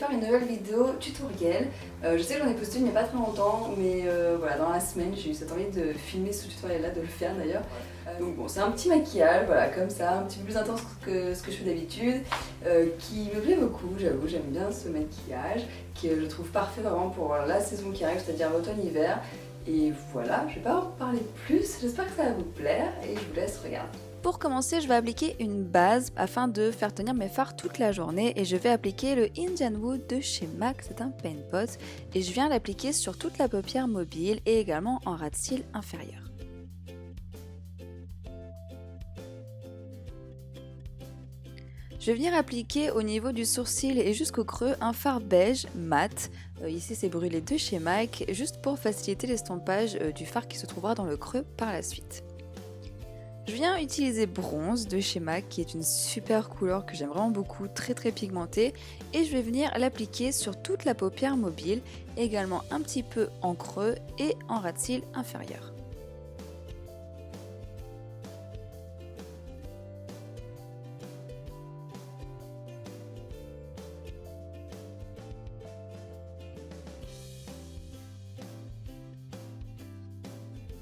faire une nouvelle vidéo tutoriel. Je sais que j'en ai posté une il n'y a pas très longtemps, mais voilà, dans la semaine j'ai eu cette envie de filmer ce tutoriel là, de le faire d'ailleurs. Donc bon, c'est un petit maquillage, voilà, comme ça, un petit peu plus intense que ce que je fais d'habitude, qui me plaît beaucoup, j'avoue, j'aime bien ce maquillage, qui je trouve parfait vraiment pour la saison qui arrive, c'est-à-dire l'automne-hiver. Et voilà, je vais pas en parler plus, j'espère que ça va vous plaire et je vous laisse regarder. Pour commencer, je vais appliquer une base afin de faire tenir mes fards toute la journée et je vais appliquer le Indian Wood de chez MAC, c'est un paint pot et je viens l'appliquer sur toute la paupière mobile et également en ras de cils inférieur. Je vais venir appliquer au niveau du sourcil et jusqu'au creux un fard beige mat, ici c'est brûlé de chez MAC, juste pour faciliter l'estompage du fard qui se trouvera dans le creux par la suite. Je viens utiliser bronze de chez MAC qui est une super couleur que j'aime vraiment beaucoup, très pigmentée, et je vais venir l'appliquer sur toute la paupière mobile, également un petit peu en creux et en ras de cils inférieur.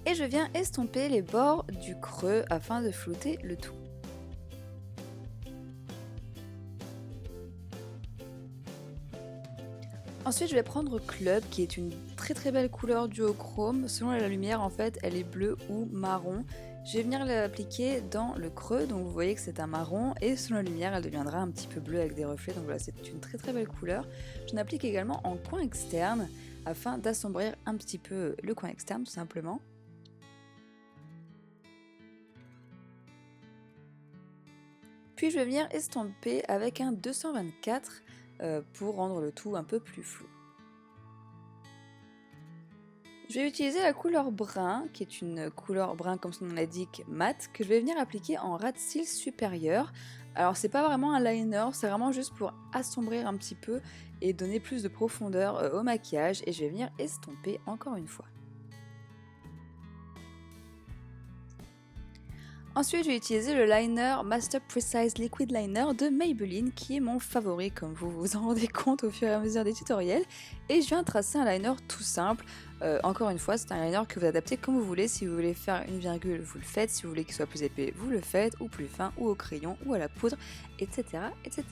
Et je viens estomper les bords du creux afin de flouter le tout. Ensuite je vais prendre Club qui est une très belle couleur duochrome, selon la lumière en fait elle est bleue ou marron. Je vais venir l'appliquer dans le creux, donc vous voyez que c'est un marron et selon la lumière elle deviendra un petit peu bleue avec des reflets, donc voilà c'est une très belle couleur. Je l'applique également en coin externe afin d'assombrir un petit peu le coin externe tout simplement. Puis je vais venir estomper avec un 224 pour rendre le tout un peu plus flou. Je vais utiliser la couleur brun, qui est une couleur brun comme son nom l'indique mat, que je vais venir appliquer en ras de cils supérieur. Alors c'est pas vraiment un liner, c'est vraiment juste pour assombrir un petit peu et donner plus de profondeur au maquillage et je vais venir estomper encore une fois. Ensuite, je vais utiliser le liner Master Precise Liquid Liner de Maybelline qui est mon favori comme vous vous en rendez compte au fur et à mesure des tutoriels. Et je viens tracer un liner tout simple. Encore une fois, c'est un liner que vous adaptez comme vous voulez. Si vous voulez faire une virgule, vous le faites. Si vous voulez qu'il soit plus épais, vous le faites. Ou plus fin, ou au crayon, ou à la poudre, etc. etc.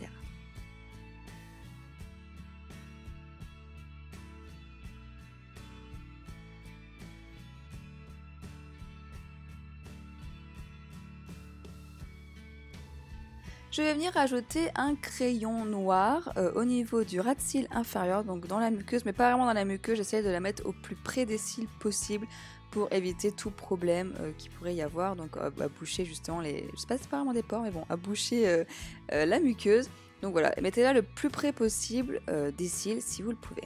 Je vais venir rajouter un crayon noir au niveau du ras de cils inférieur, donc dans la muqueuse, mais pas vraiment dans la muqueuse, j'essaie de la mettre au plus près des cils possible pour éviter tout problème qu'il pourrait y avoir, donc à boucher justement les... je sais pas si c'est pas vraiment des pores, mais bon, à boucher la muqueuse. Donc voilà, mettez-la le plus près possible des cils si vous le pouvez.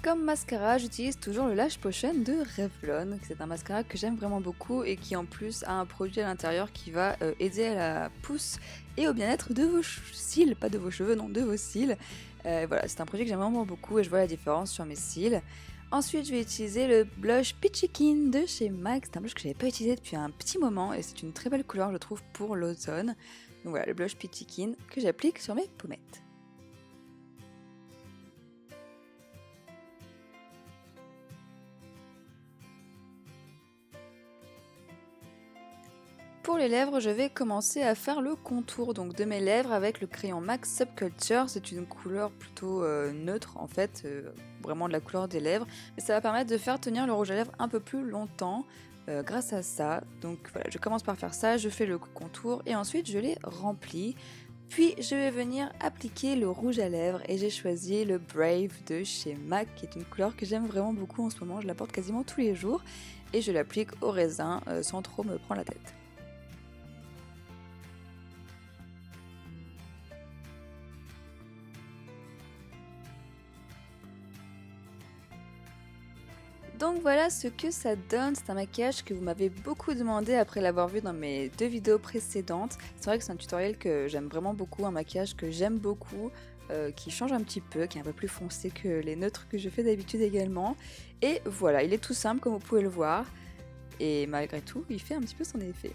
Comme mascara, j'utilise toujours le Lash Potion de Revlon. C'est un mascara que j'aime vraiment beaucoup et qui en plus a un produit à l'intérieur qui va aider à la pousse et au bien-être de vos cils, pas de vos cheveux, non, de vos cils. Voilà, c'est un produit que j'aime vraiment beaucoup et je vois la différence sur mes cils. Ensuite, je vais utiliser le blush Peachy Keen de chez MAC. C'est un blush que je n'avais pas utilisé depuis un petit moment et c'est une très belle couleur, je trouve, pour l'automne. Donc voilà, le blush Peachy Keen que j'applique sur mes pommettes. Pour les lèvres, je vais commencer à faire le contour donc de mes lèvres avec le crayon MAC Subculture. C'est une couleur plutôt neutre en fait, vraiment de la couleur des lèvres. Mais ça va permettre de faire tenir le rouge à lèvres un peu plus longtemps grâce à ça. Donc voilà, je commence par faire ça, je fais le contour et ensuite je les remplis. Puis je vais venir appliquer le rouge à lèvres et j'ai choisi le Brave de chez MAC qui est une couleur que j'aime vraiment beaucoup en ce moment. Je la porte quasiment tous les jours et je l'applique au raisin sans trop me prendre la tête. Donc voilà ce que ça donne, c'est un maquillage que vous m'avez beaucoup demandé après l'avoir vu dans mes 2 vidéos précédentes. C'est vrai que c'est un tutoriel que j'aime vraiment beaucoup, un maquillage que j'aime beaucoup, qui change un petit peu, qui est un peu plus foncé que les neutres que je fais d'habitude également. Et voilà, il est tout simple comme vous pouvez le voir, et malgré tout, il fait un petit peu son effet.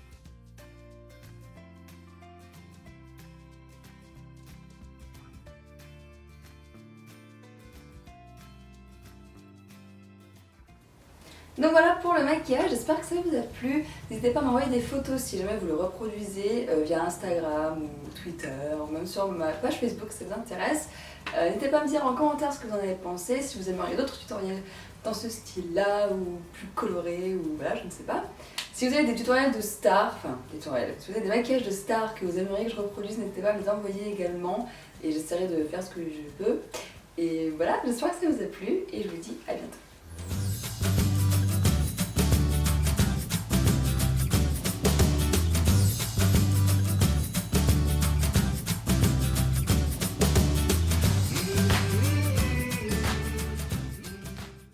Donc voilà pour le maquillage, j'espère que ça vous a plu. N'hésitez pas à m'envoyer des photos si jamais vous le reproduisez via Instagram ou Twitter ou même sur ma page Facebook si ça vous intéresse. N'hésitez pas à me dire en commentaire ce que vous en avez pensé, si vous aimeriez d'autres tutoriels dans ce style-là ou plus coloré ou voilà, je ne sais pas. Si vous avez des tutoriels de stars, enfin des tutoriels, si vous avez des maquillages de stars que vous aimeriez que je reproduise, n'hésitez pas à me les envoyer également et j'essaierai de faire ce que je peux. Et voilà, j'espère que ça vous a plu et je vous dis à bientôt.